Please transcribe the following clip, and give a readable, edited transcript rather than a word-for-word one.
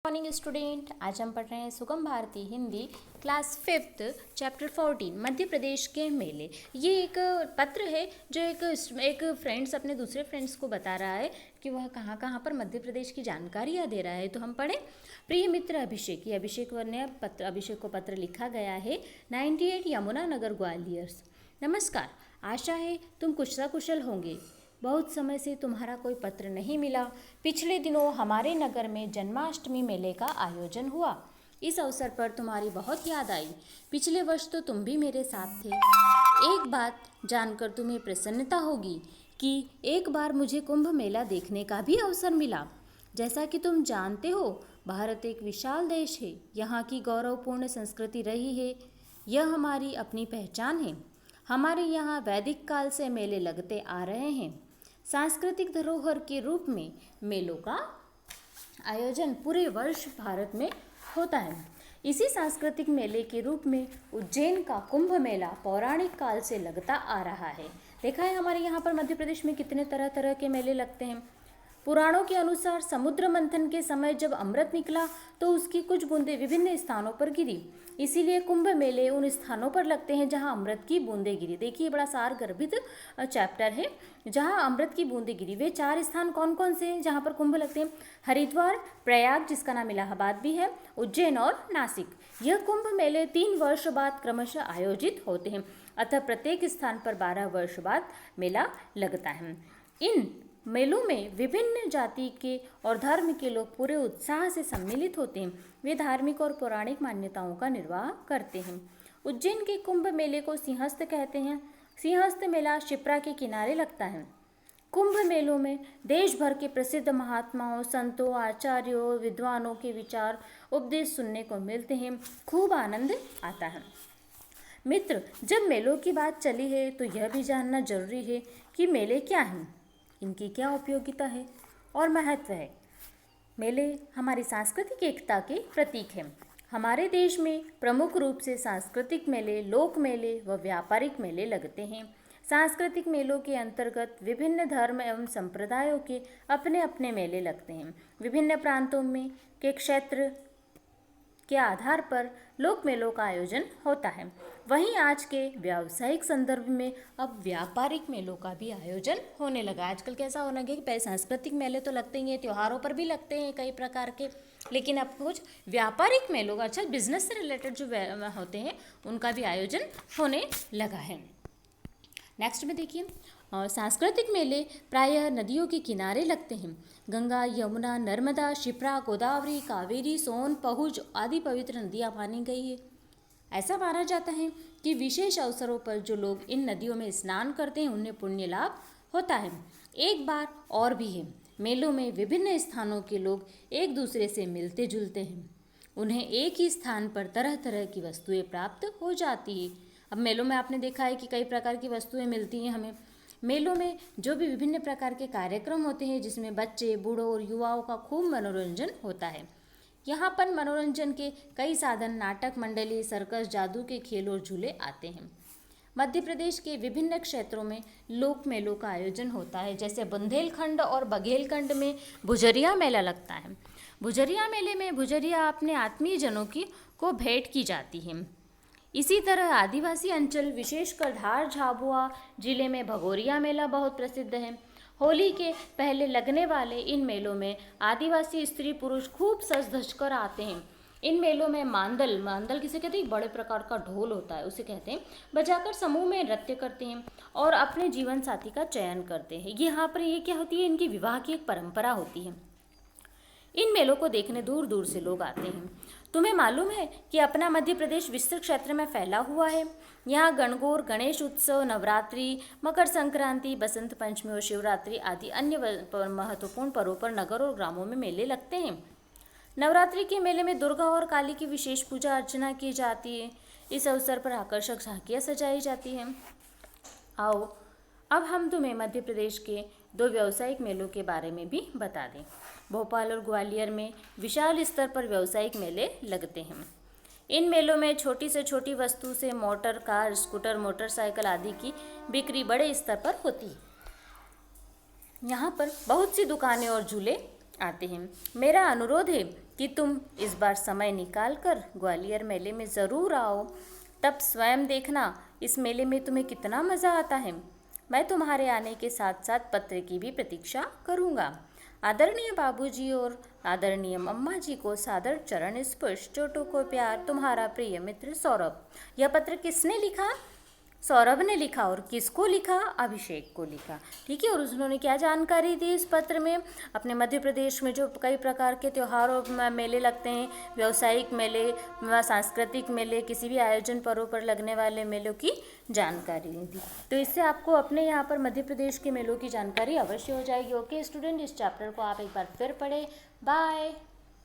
Morning student, आज हम पढ़ रहे हैं Sugam Bharati Hindi class 5th chapter 14 Madhya Pradesh के मेले। ये एक पत्र है जो एक फ्रेंड्स अपने दूसरे फ्रेंड्स को बता रहा है कि वह कहाँ कहाँ पर मध्य प्रदेश की जानकारियाँ दे रहा है। तो हम पढ़ें। प्रिय मित्र अभिषेक, ये अभिषेक को पत्र लिखा गया है 98 यमुना नगर ग्वालियर। नमस्कार, आशा है तुम कुशल होंगे। बहुत समय से तुम्हारा कोई पत्र नहीं मिला। पिछले दिनों हमारे नगर में जन्माष्टमी मेले का आयोजन हुआ। इस अवसर पर तुम्हारी बहुत याद आई। पिछले वर्ष तो तुम भी मेरे साथ थे। एक बात जानकर तुम्हें प्रसन्नता होगी कि एक बार मुझे कुंभ मेला देखने का भी अवसर मिला। जैसा कि तुम जानते हो, भारत एक विशाल देश है। यहाँ की गौरवपूर्ण संस्कृति रही है। यह हमारी अपनी पहचान है। हमारे यहाँ वैदिक काल से मेले लगते आ रहे हैं। सांस्कृतिक धरोहर के रूप में मेलों का आयोजन पूरे वर्ष भारत में होता है। इसी सांस्कृतिक मेले के रूप में उज्जैन का कुंभ मेला पौराणिक काल से लगता आ रहा है। देखा है हमारे यहाँ पर मध्य प्रदेश में कितने तरह तरह के मेले लगते हैं। पुराणों के अनुसार समुद्र मंथन के समय जब अमृत निकला तो उसकी कुछ बूंदें विभिन्न स्थानों पर गिरी। इसीलिए कुंभ मेले उन स्थानों पर लगते हैं जहां अमृत की बूंदें गिरी। देखिए, बड़ा सार गर्भित चैप्टर है। जहां अमृत की बूंदें गिरी, वे 4 स्थान कौन कौन से हैं जहां पर कुंभ लगते हैं? हरिद्वार, प्रयाग जिसका नाम इलाहाबाद भी है, उज्जैन और नासिक। यह कुंभ मेले 3 वर्ष बाद क्रमशः आयोजित होते हैं। अतः प्रत्येक स्थान पर 12 वर्ष बाद मेला लगता है। इन मेलों में विभिन्न जाति के और धर्म के लोग पूरे उत्साह से सम्मिलित होते हैं। वे धार्मिक और पौराणिक मान्यताओं का निर्वाह करते हैं। उज्जैन के कुंभ मेले को सिंहस्थ कहते हैं। सिंहस्थ मेला शिप्रा के किनारे लगता है। कुंभ मेलों में देश भर के प्रसिद्ध महात्माओं, संतों, आचार्यों, विद्वानों के विचार उपदेश सुनने को मिलते हैं। खूब आनंद आता है। मित्र, जब मेलों की बात चली है तो यह भी जानना जरूरी है कि मेले क्या हैं, इनकी क्या उपयोगिता है और महत्व है। मेले हमारी सांस्कृतिक एकता के प्रतीक हैं। हमारे देश में प्रमुख रूप से सांस्कृतिक मेले, लोक मेले व व्यापारिक मेले लगते हैं। सांस्कृतिक मेलों के अंतर्गत विभिन्न धर्म एवं संप्रदायों के अपने अपने मेले लगते हैं। विभिन्न प्रांतों में के क्षेत्र के आधार पर लोक मेलों का आयोजन होता है। वहीं आज के व्यावसायिक संदर्भ में अब व्यापारिक मेलों का भी आयोजन होने लगा। आजकल कैसा होने लगा कि पहले सांस्कृतिक मेले तो लगते ही हैं, त्योहारों पर भी लगते हैं कई प्रकार के, लेकिन अब कुछ व्यापारिक मेलों का, अच्छा बिजनेस से रिलेटेड जो होते हैं, उनका भी आयोजन होने लगा है। नेक्स्ट में देखिए, सांस्कृतिक मेले प्रायः नदियों के किनारे लगते हैं। गंगा, यमुना, नर्मदा, शिप्रा, गोदावरी, कावेरी, सोन, पहुज आदि पवित्र नदियाँ मानी गई है। ऐसा माना जाता है कि विशेष अवसरों पर जो लोग इन नदियों में स्नान करते हैं उन्हें पुण्य लाभ होता है। एक बार और भी है, मेलों में विभिन्न स्थानों के लोग एक दूसरे से मिलते जुलते हैं। उन्हें एक ही स्थान पर तरह तरह की वस्तुएं प्राप्त हो जाती है। अब मेलों में आपने देखा है कि कई प्रकार की वस्तुएं मिलती हैं हमें। मेलों में जो भी विभिन्न प्रकार के कार्यक्रम होते हैं जिसमें बच्चे, बूढ़ों और युवाओं का खूब मनोरंजन होता है। यहाँ पर मनोरंजन के कई साधन, नाटक मंडली, सर्कस, जादू के खेल और झूले आते हैं। मध्य प्रदेश के विभिन्न क्षेत्रों में लोक मेलों का आयोजन होता है। जैसे बुंदेलखंड और बघेलखंड में भुजरिया मेला लगता है। भुजरिया मेले में भुजरिया अपने आत्मीय जनों को भेंट की जाती है। इसी तरह आदिवासी अंचल, विशेषकर धार झाबुआ जिले में भगोरिया मेला बहुत प्रसिद्ध है। होली के पहले लगने वाले इन मेलों में आदिवासी स्त्री पुरुष खूब सज धज कर आते हैं। इन मेलों में मांदल किसे कहते हैं? बड़े प्रकार का ढोल होता है, उसे कहते हैं। बजाकर समूह में नृत्य करते हैं और अपने जीवन साथी का चयन करते हैं। यहाँ पर ये क्या होती है? इनकी विवाह की एक परंपरा होती है। इन मेलों को देखने दूर दूर से लोग आते हैं। तुम्हें मालूम है कि अपना मध्य प्रदेश विस्तृत क्षेत्र में फैला हुआ है। यहाँ गणगौर, गणेश उत्सव, नवरात्रि, मकर संक्रांति, बसंत पंचमी और शिवरात्रि आदि अन्य महत्वपूर्ण पर्वों पर नगर और ग्रामों में मेले लगते हैं। नवरात्रि के मेले में दुर्गा और काली की विशेष पूजा अर्चना की जाती है। इस अवसर पर आकर्षक झांकियाँ सजाई जाती हैं। आओ अब हम तुम्हें मध्य प्रदेश के 2 व्यावसायिक मेलों के बारे में भी बता दें। भोपाल और ग्वालियर में विशाल स्तर पर व्यावसायिक मेले लगते हैं। इन मेलों में छोटी से छोटी वस्तु से मोटर, कार, स्कूटर, मोटरसाइकिल आदि की बिक्री बड़े स्तर पर होती है। यहाँ पर बहुत सी दुकानें और झूले आते हैं। मेरा अनुरोध है कि तुम इस बार समय निकाल कर ग्वालियर मेले में ज़रूर आओ। तब स्वयं देखना इस मेले में तुम्हें कितना मज़ा आता है। मैं तुम्हारे आने के साथ साथ पत्र की भी प्रतीक्षा करूँगा। आदरणीय बाबूजी और आदरणीय अम्मा जी को सादर चरण स्पर्श, चोटों को प्यार, तुम्हारा प्रिय मित्र सौरभ। यह पत्र किसने लिखा? सौरभ ने लिखा। और किसको लिखा? अभिषेक को लिखा। ठीक है। और उन्होंने क्या जानकारी दी इस पत्र में? अपने मध्य प्रदेश में जो कई प्रकार के त्यौहार और मेले लगते हैं, व्यावसायिक मेले व सांस्कृतिक मेले, किसी भी आयोजन पर्व पर लगने वाले मेलों की जानकारी दी। तो इससे आपको अपने यहाँ पर मध्य प्रदेश के मेलों की जानकारी अवश्य हो जाएगी। ओके स्टूडेंट, इस चैप्टर को आप एक बार फिर पढ़ें। बाय।